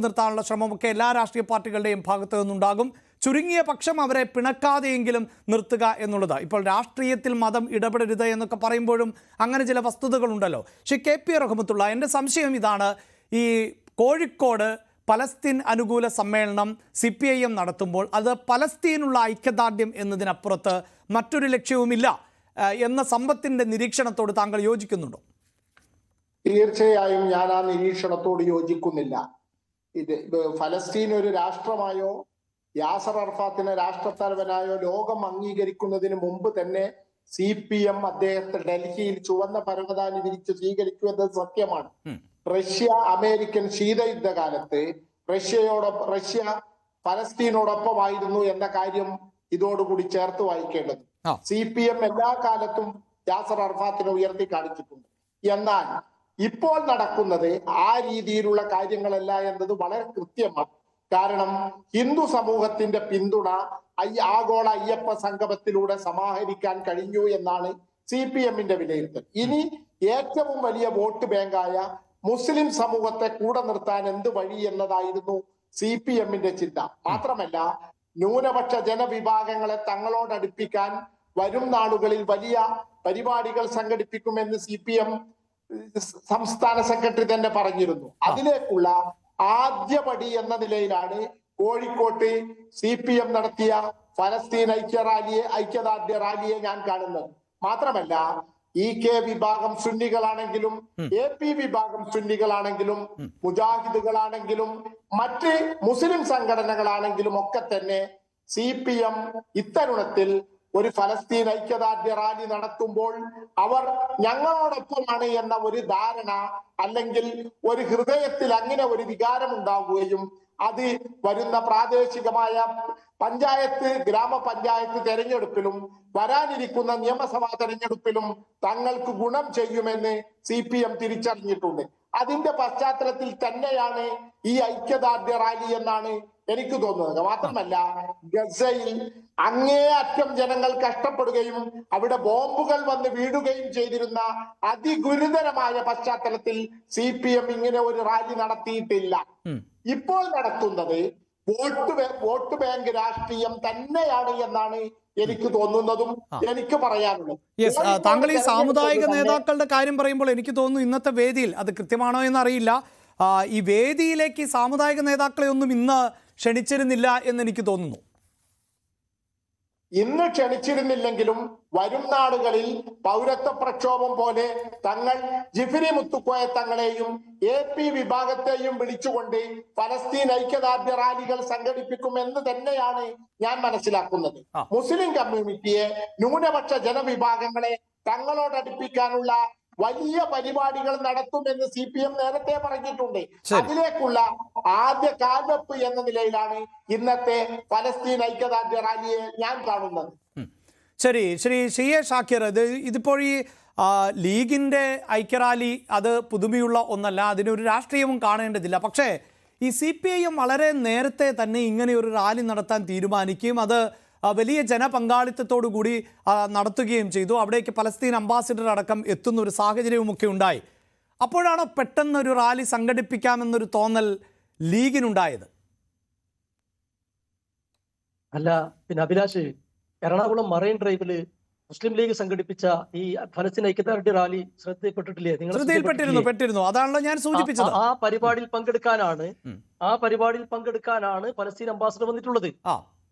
നിർത്താനുള്ള ശ്രമമൊക്കെ എല്ലാ രാഷ്ട്രീയ പാർട്ടികളുടെയും ഭാഗത്തു നിന്നുണ്ടാകും. ചുരുങ്ങിയ പക്ഷം അവരെ പിണക്കാതെയെങ്കിലും നിർത്തുക എന്നുള്ളത്. ഇപ്പോൾ രാഷ്ട്രീയത്തിൽ മതം ഇടപെടരുത് എന്നൊക്കെ പറയുമ്പോഴും അങ്ങനെ ചില വസ്തുതകളുണ്ടല്ലോ. പക്ഷേ KP റഹ്മത്തുള്ള, എൻ്റെ സംശയം ഇതാണ്, ഈ കോഴിക്കോട് പലസ്തീൻ അനുകൂല സമ്മേളനം CPIM നടത്തുമ്പോൾ അത് പലസ്തീനുള്ള ഐക്യദാർഢ്യം എന്നതിനപ്പുറത്ത് മറ്റൊരു ലക്ഷ്യവുമില്ല എന്ന സമ്പത്തിൻ്റെ നിരീക്ഷണത്തോട് താങ്കൾ യോജിക്കുന്നുണ്ടോ? തീർച്ചയായും ഞാൻ ആ നിരീക്ഷണത്തോട് യോജിക്കുന്നില്ല. ഫലസ്തീൻ ഒരു രാഷ്ട്രമായോ യാസർ അറഫാത്തിനെ രാഷ്ട്രത്തലവനായോ ലോകം അംഗീകരിക്കുന്നതിന് മുമ്പ് തന്നെ CPM അദ്ദേഹത്തെ ഡൽഹിയിൽ ചുവന്ന പരവതാനി വിരിച്ച് സ്വീകരിച്ചു എന്നത് സത്യമാണ്. റഷ്യ അമേരിക്കൻ ശീതയുദ്ധകാലത്ത് റഷ്യ ഫലസ്തീനോടൊപ്പമായിരുന്നു എന്ന കാര്യം ഇതോടുകൂടി ചേർത്ത് വായിക്കേണ്ടത്. CPM എല്ലാ കാലത്തും യാസർ അറഫാത്തിനെ ഉയർത്തി കാണിച്ചിട്ടുണ്ട്. എന്നാൽ ഇപ്പോൾ നടക്കുന്നത് ആ രീതിയിലുള്ള കാര്യങ്ങളല്ല എന്നത് വളരെ കൃത്യമാണ്. കാരണം ഹിന്ദു സമൂഹത്തിന്റെ പിന്തുണ ആഗോള അയ്യപ്പ സംഗമത്തിലൂടെ സമാഹരിക്കാൻ കഴിഞ്ഞു എന്നാണ് CPM-ന്റെ വിലയിരുത്തൽ. ഇനി ഏറ്റവും വലിയ വോട്ട് ബാങ്കായ മുസ്ലിം സമൂഹത്തെ കൂടെ നിർത്താൻ എന്ത് വഴി എന്നതായിരുന്നു CPM-ന്റെ ചിന്ത. മാത്രമല്ല, ന്യൂനപക്ഷ ജനവിഭാഗങ്ങളെ തങ്ങളോടടുപ്പിക്കാൻ വരും നാളുകളിൽ വലിയ പരിപാടികൾ സംഘടിപ്പിക്കുമെന്ന് CPM സംസ്ഥാന സെക്രട്ടറി തന്നെ പറഞ്ഞിരുന്നു. അതിലേക്കുള്ള ആദ്യപടി എന്ന നിലയിലാണ് കോഴിക്കോട്ട് CPM നടത്തിയ ഫലസ്തീൻ ഐക്യദാർഢ്യ റാലിയെ ഞാൻ കാണുന്നത്. മാത്രമല്ല, EK വിഭാഗം സുന്നികളാണെങ്കിലും AP വിഭാഗം സുന്നികളാണെങ്കിലും മുജാഹിദുകളാണെങ്കിലും മറ്റ് മുസ്ലിം സംഘടനകളാണെങ്കിലും ഒക്കെ തന്നെ CPM ഇത്തരുണത്തിൽ ഒരു ഫലസ്തീൻ ഐക്യദാർഢ്യ റാലി നടത്തുമ്പോൾ അവർ ഞങ്ങളോടൊപ്പമാണ് എന്ന ഒരു ധാരണ അല്ലെങ്കിൽ ഒരു ഹൃദയത്തിൽ അങ്ങനെ ഒരു വികാരം ഉണ്ടാവുകയും അത് വരുന്ന പ്രാദേശികമായ പഞ്ചായത്ത് ഗ്രാമപഞ്ചായത്ത് തെരഞ്ഞെടുപ്പിലും വരാനിരിക്കുന്ന നിയമസഭാ തെരഞ്ഞെടുപ്പിലും തങ്ങൾക്ക് ഗുണം ചെയ്യുമെന്ന് CPM തിരിച്ചറിഞ്ഞിട്ടുണ്ട്. അതിന്റെ പശ്ചാത്തലത്തിൽ തന്നെയാണ് ഈ ഐക്യദാർഢ്യ റാലി എന്നാണ് എനിക്ക് തോന്നുന്നത്. മാത്രമല്ല, ഗസയിൽ അങ്ങേയറ്റം ജനങ്ങൾ കഷ്ടപ്പെടുകയും അവിടെ ബോംബുകൾ വന്ന് വീഴുകയും ചെയ്തിരുന്ന അതിഗുരുതരമായ പശ്ചാത്തലത്തിൽ CPM ഇങ്ങനെ ഒരു റാലി നടത്തിയിട്ടില്ല. ഇപ്പോൾ നടത്തുന്നത് വോട്ട് ബാങ്ക് രാഷ്ട്രീയം തന്നെയാണ് എന്നാണ് എനിക്ക് തോന്നുന്നതും എനിക്ക് പറയാനുള്ളത്. താങ്കൾ ഈ സാമുദായിക നേതാക്കളുടെ കാര്യം പറയുമ്പോൾ എനിക്ക് തോന്നുന്നു ഇന്നത്തെ വേദിയിൽ, അത് കൃത്യമാണോ എന്നറിയില്ല, ഈ വേദിയിലേക്ക് സാമുദായിക നേതാക്കളെ ഒന്നും ഇന്ന് ക്ഷണിച്ചിരുന്നില്ല എന്ന് എനിക്ക് തോന്നുന്നു. ഇന്ന് ക്ഷണിച്ചിരുന്നില്ലെങ്കിലും വരും നാടുകളിൽ പൗരത്വ പ്രക്ഷോഭം പോലെ തങ്ങൾ ജിഫ്രി മുത്തുക്കോയ തങ്ങളെയും AP വിഭാഗത്തെയും വിളിച്ചുകൊണ്ട് ഫലസ്തീൻ ഐക്യദാർഢ്യ റാലികൾ സംഘടിപ്പിക്കുമെന്ന് തന്നെയാണ് ഞാൻ മനസ്സിലാക്കുന്നത്. മുസ്ലിം കമ്മ്യൂണിറ്റിയെ, ന്യൂനപക്ഷ ജനവിഭാഗങ്ങളെ തങ്ങളോടടുപ്പിക്കാനുള്ള വലിയ പരിപാടികൾ നടത്തുമെന്ന് CPM നേരത്തെ പറഞ്ഞിട്ടുണ്ട്. അതിലേക്കുള്ള ആദ്യ കാൽവെപ്പ് എന്ന നിലയിലാണ് ഇന്നത്തെ ഫലസ്തീൻ ഐക്യദാർഢ്യ റാലിയെ ഞാൻ കാണുന്നത്. ശരി, ശ്രീ CA ഷാക്കിർ, ഇതിപ്പോൾ ഈ ലീഗിൻ്റെ ഐക്യറാലി അത് പുതുമയുള്ള ഒന്നല്ല, അതിനൊരു രാഷ്ട്രീയവും കാണേണ്ടതില്ല. പക്ഷേ ഈ CPIM വളരെ നേരത്തെ തന്നെ ഇങ്ങനെ ഒരു റാലി നടത്താൻ തീരുമാനിക്കുകയും അത് വലിയ ജനപങ്കാളിത്തത്തോടു കൂടി നടത്തുകയും ചെയ്തു. അവിടേക്ക് പലസ്തീൻ അംബാസിഡർ അടക്കം എത്തുന്ന ഒരു സാഹചര്യവുമൊക്കെ ഉണ്ടായി. അപ്പോഴാണോ പെട്ടെന്നൊരു റാലി സംഘടിപ്പിക്കാമെന്നൊരു തോന്നൽ ലീഗിനുണ്ടായത്? അല്ല, പിന്നെ അഭിലാഷ്, എറണാകുളം മറൈൻ ഡ്രൈവില് മുസ്ലിം ലീഗ് സംഘടിപ്പിച്ച ഈ ഫലസ്തീൻ ഐക്യദാർഢ്യ റാലി ശ്രദ്ധയിൽപ്പെട്ടിട്ടില്ലേ? ശ്രദ്ധയിൽപ്പെട്ടിരുന്നു. അതാണല്ലോ ഞാൻ സൂചിപ്പിച്ചത്. ആ പരിപാടിയിൽ പങ്കെടുക്കാനാണ് ഫലസ്തീൻ അംബാസിഡർ വന്നിട്ടുള്ളത്.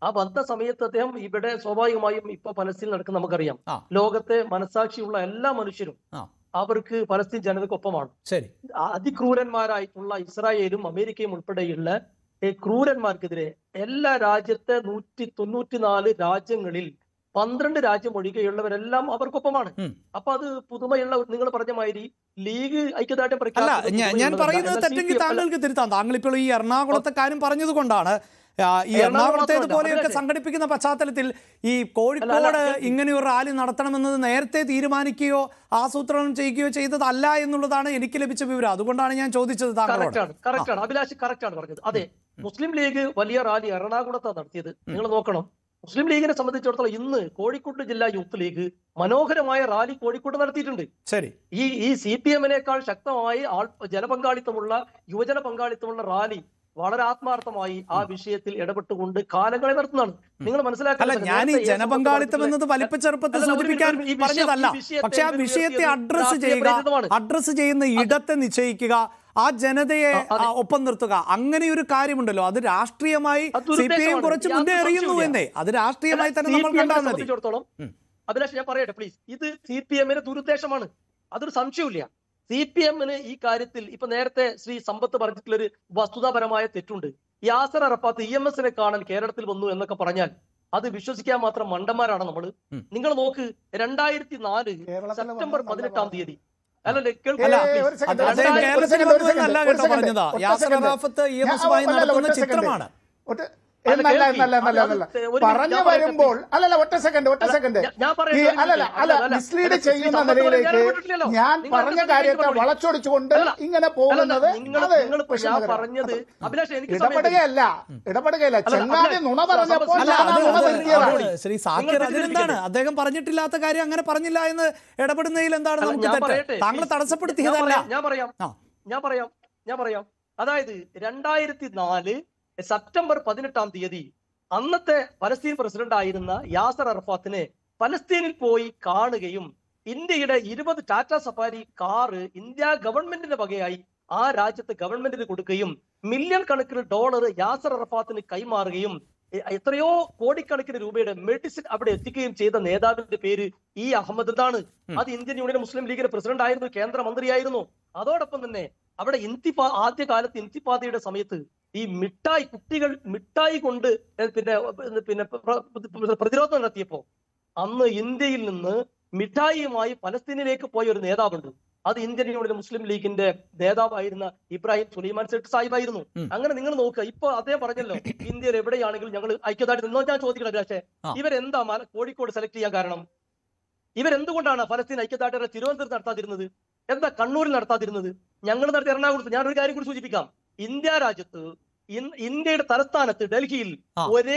ആ വന്ന സമയത്ത് അദ്ദേഹം ഇവിടെ സ്വാഭാവികമായും ഇപ്പൊ ഫലസ്തീൻ നടക്കുന്ന നമുക്കറിയാം, ലോകത്തെ മനസാക്ഷിയുള്ള എല്ലാ മനുഷ്യരും അവർക്ക് ഫലസ്തീൻ ജനതയ്ക്കൊപ്പമാണ്. അതിക്രൂരന്മാരായിട്ടുള്ള ഇസ്രായേലും അമേരിക്കയും ഉൾപ്പെടെയുള്ള ക്രൂരന്മാർക്കെതിരെ എല്ലാ രാജ്യത്തെ 194 രാജ്യങ്ങളിൽ 12 രാജ്യം ഒഴികെയുള്ളവരെല്ലാം അവർക്കൊപ്പമാണ്. അപ്പൊ അത് പുതുമയുള്ള, നിങ്ങൾ പറഞ്ഞ മാതിരി ലീഗ് ഐക്യദാർഢ്യം ഞാൻ പറയുന്നത് തെറ്റെങ്കിൽ താങ്കൾക്ക് തിരുത്താം. താങ്കൾ ഇപ്പോൾ ഈ എറണാകുളത്തെ കാര്യം പറഞ്ഞത് കൊണ്ടാണ്. ഈ എറണാകുളത്തേതുപോലെയൊക്കെ സംഘടിപ്പിക്കുന്ന പശ്ചാത്തലത്തിൽ ഈ കോഴിക്കോട് ഇങ്ങനെയൊരു റാലി നടത്തണമെന്നത് നേരത്തെ തീരുമാനിക്കുകയോ ആസൂത്രണം ചെയ്യുകയോ ചെയ്തതല്ല എന്നുള്ളതാണ് എനിക്ക് ലഭിച്ച വിവരം. അതുകൊണ്ടാണ് ഞാൻ ചോദിച്ചത് താങ്കളോട്. അഭിലാഷ് കറക്റ്റാണ് പറഞ്ഞത്. അതെ, മുസ്ലിം ലീഗ് വലിയ റാലി എറണാകുളത്താണ് നടത്തിയത്. നിങ്ങൾ നോക്കണം, മുസ്ലിം ലീഗിനെ സംബന്ധിച്ചിടത്തോളം ഇന്ന് കോഴിക്കോട് ജില്ലാ യൂത്ത് ലീഗ് മനോഹരമായ റാലി കോഴിക്കോട് നടത്തിയിട്ടുണ്ട്. ഈ CPM-നേക്കാൾ ശക്തമായി ജനപങ്കാളിത്തമുള്ള, യുവജന പങ്കാളിത്തമുള്ള റാലി വളരെ ആത്മാർത്ഥമായി ആ വിഷയത്തിൽ ഇടപെട്ടുകൊണ്ട് കാലങ്ങളെ നടത്തുന്നതാണ്. നിങ്ങൾ അല്ല, മനസ്സിലാക്കുന്നത് ഞാൻ ഈ ജനപങ്കാളിത്തം എന്നത് വലിപ്പച്ചെറുപ്പത്തിൽ സൂചിപ്പിക്കാൻ പറഞ്ഞതല്ല. പക്ഷെ ആ വിഷയത്തെ അഡ്രസ് ചെയ്യുന്ന ഇടത്തെ നിശ്ചയിക്കുക, ആ ജനതയെ ഒപ്പം നിർത്തുക, അങ്ങനെ ഒരു കാര്യമുണ്ടല്ലോ. അത് രാഷ്ട്രീയമായി CPIM കുറച്ച് മുന്നേറിയുന്നു എന്നേ, അത് രാഷ്ട്രീയമായി തന്നെ നമ്മൾ കണ്ടാൽ മതി. അഭിലാഷ്, ഞാൻ പറയട്ടെ പ്ലീസ്. ഇത് CPM-ന്റെ ദുരുദ്ദേശമാണ്, അതൊരു സംശയമില്ല. CPM-ന് ഈ കാര്യത്തിൽ ഇപ്പൊ നേരത്തെ ശ്രീ സമ്പത്ത് പറഞ്ഞിട്ടുള്ളൊരു വസ്തുതാപരമായ തെറ്റുണ്ട്. യാസർ അറഫാത്ത് EMS-നെ കാണാൻ കേരളത്തിൽ വന്നു എന്നൊക്കെ പറഞ്ഞാൽ അത് വിശ്വസിക്കാൻ മാത്രം മണ്ടന്മാരാണ് നമ്മൾ. നിങ്ങൾ നോക്ക്, 2004 സെപ്റ്റംബർ 18-ാം തീയതി അല്ലല്ലേ ചിത്രമാണ്. പറഞ്ഞു വരുമ്പോൾ ഒറ്റ സെക്കൻഡ് മിസ്ലീഡ് ചെയ്യുന്ന നിലയിലേക്ക് ഞാൻ പറഞ്ഞ കാര്യത്തെ വളച്ചൊടിച്ചുകൊണ്ട് ഇങ്ങനെ പോകുന്നത് ഇടപെടുകയല്ല. ചെങ്ങാതി നുണ പറഞ്ഞപ്പോൾ ശ്രീ സാക്കിർ അതിലെന്താണ് അദ്ദേഹം പറഞ്ഞിട്ടില്ലാത്ത കാര്യം അങ്ങനെ പറഞ്ഞില്ല എന്ന് ഇടപെടുന്നതിൽ എന്താണ് നമുക്ക് തെറ്റ്? താങ്കൾ തടസ്സപ്പെടുത്തിയതല്ല. ഞാൻ പറയാം. അതായത് 2004 സെപ്റ്റംബർ 18-ാം തീയതി അന്നത്തെ പലസ്തീൻ പ്രസിഡന്റ് ആയിരുന്ന യാസർ അറഫാത്തിനെ പലസ്തീനിൽ പോയി കാണുകയും ഇന്ത്യയുടെ 20 ടാറ്റ സഫാരി കാറ് ഇന്ത്യ ഗവൺമെന്റിന്റെ വകയായി ആ രാജ്യത്ത് ഗവൺമെന്റിന് കൊടുക്കുകയും മില്യൺ കണക്കിന് ഡോളർ യാസർ അറഫാത്തിന് കൈമാറുകയും എത്രയോ കോടിക്കണക്കിന് രൂപയുടെ മെഡിസിൻ അവിടെ എത്തിക്കുകയും ചെയ്ത നേതാവിന്റെ പേര് അഹമ്മദ് എന്താണ്. അത് ഇന്ത്യൻ യൂണിയൻ മുസ്ലിം ലീഗിന്റെ പ്രസിഡന്റ് ആയിരുന്നു, കേന്ദ്രമന്ത്രിയായിരുന്നു. അതോടൊപ്പം തന്നെ അവിടെ ആദ്യകാലത്ത് ഇന്തിഫാദയുടെ സമയത്ത് ഈ കുട്ടികൾ മിഠായി കൊണ്ട് പിന്നെ പ്രതിരോധം നടത്തിയപ്പോ അന്ന് ഇന്ത്യയിൽ നിന്ന് മിഠായിയുമായി പലസ്തീനിലേക്ക് പോയ ഒരു നേതാവുണ്ട്. അത് ഇന്ത്യൻ യൂണിയൻ മുസ്ലിം ലീഗിന്റെ നേതാവായിരുന്ന ഇബ്രാഹിം സുലൈമാൻ സെട്ട് സാഹിബായിരുന്നു. അങ്ങനെ നിങ്ങൾ നോക്കുക, ഇപ്പൊ അദ്ദേഹം പറഞ്ഞല്ലോ ഇന്ത്യയിൽ എവിടെയാണെങ്കിലും ഞങ്ങൾ ഐക്യദാർഢ്യം നിന്നോ. ഞാൻ ചോദിക്കണം പക്ഷേ ഇവരെന്താ കോഴിക്കോട് സെലക്ട് ചെയ്യാൻ കാരണം? ഇവരെന്തുകൊണ്ടാണ് ഫലസ്തീൻ ഐക്യദാർഢ്യം തിരുവനന്തപുരത്ത് നടത്താതിരുന്നത്? എന്താ കണ്ണൂരിൽ നടത്താതിരുന്നത്? ഞങ്ങൾ നടത്തിയ എറണാകുളത്ത്. ഞാനൊരു കാര്യം കൂടി സൂചിപ്പിക്കാം. ഇന്ത്യ രാജ്യത്ത് ഇന്ത്യയുടെ തലസ്ഥാനത്ത് ഡൽഹിയിൽ ഒരേ